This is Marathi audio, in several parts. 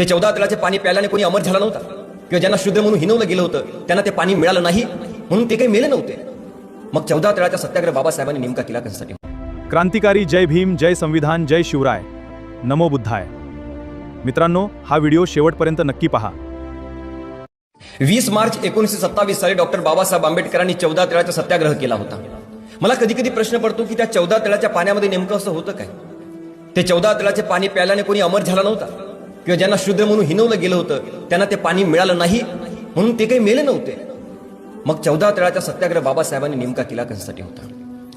ते 14 तळाचे पाणी प्यायल्याने कोणी अमर झाला नव्हता, किंवा ज्यांना शूद्र म्हणून हिनवलं गेलं होतं त्यांना ते पाणी मिळालं नाही म्हणून ते काही मेले नव्हते. मग 14 तळाचा सत्याग्रह बाबासाहेबांनी नेमका केला कशासाठी? क्रांतिकारी जय भीम, जय संविधान, जय शिवराय, नमो बुद्धाय. मित्रांनो, हा व्हिडिओ शेवटपर्यंत नक्की पहा. 20 मार्च 1927 साली डॉक्टर बाबासाहेब आंबेडकरांनी 14 तळाचा सत्याग्रह केला होता. मला कधी कधी प्रश्न पडतो की त्या 14 तळाच्या पाण्यामध्ये नेमकं असं होतं काय? ते 14 तळाचे पाणी प्यायल्याने कोणी अमर झाला नव्हता, किंवा ज्यांना शूद्र म्हणून हिनवलं गेलं होतं त्यांना ते पाणी मिळालं नाही म्हणून ते काही मेले नव्हते. मग 14 तळाचा सत्याग्रह बाबासाहेबांनी नेमका केला कशासाठी होता?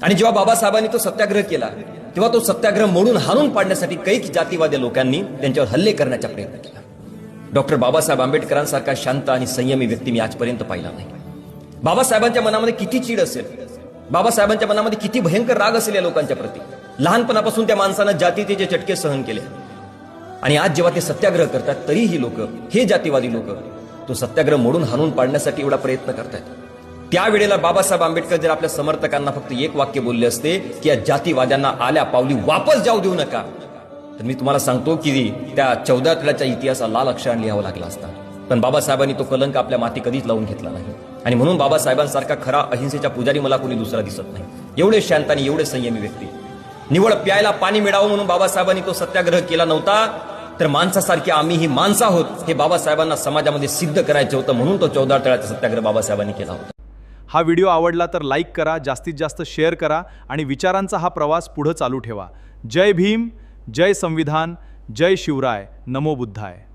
आणि जेव्हा बाबासाहेबांनी तो सत्याग्रह केला तेव्हा तो सत्याग्रह मोडून हाणून पाडण्यासाठी कैक जातीवादी लोकांनी त्यांच्यावर हल्ले करण्याचा प्रयत्न केला. डॉक्टर बाबासाहेब आंबेडकरांसारखा शांत आणि संयमी व्यक्ती मी आजपर्यंत पाहिला नाही. बाबासाहेबांच्या मनामध्ये किती चीड असेल, बाबासाहेबांच्या मनामध्ये किती भयंकर राग असेल या लोकांच्या प्रती. लहानपणापासून त्या माणसानं जातीचे जे चटके सहन केले, आणि आज जेव्हा ते सत्याग्रह करतात तरीही लोक, हे जातीवादी लोक, तो सत्याग्रह मोडून हाणून पाडण्यासाठी एवढा प्रयत्न करतात. त्यावेळेला बाबासाहेब आंबेडकर जर आपल्या समर्थकांना फक्त एक वाक्य बोलले असते की या जातीवाद्यांना आल्या पावली वापस जाऊ देऊ नका, तर मी तुम्हाला सांगतो की त्या 14 तळाच्या इतिहासाला लाल अक्षराने लिहावं लागला असता. पण बाबासाहेबांनी तो कलंक आपल्या माती कधीच लावून घेतला नाही, आणि म्हणून बाबासाहेबांसारखा खरा अहिंसेचा पुजारी मला कोणी दुसरा दिसत नाही. एवढे शांत आणि एवढे संयमी व्यक्ती. निवळ प्यायला पाणी मिळावं म्हणून बाबासाहेबांनी तो सत्याग्रह केला नव्हता, तर माणसासारखी आम्ही ही माणसं आहोत हे बाबासाहेबांना समाजामध्ये सिद्ध करायचं होतं, म्हणून तो 14 तळाचा सत्याग्रह बाबासाहेबांनी केला होता. हा व्हिडिओ आवडला तर लाईक करा, जास्तीत जास्त शेअर करा आणि विचारांचा हा प्रवास पुढे चालू ठेवा. जय भीम, जय संविधान, जय शिवराय, नमो बुद्धाय.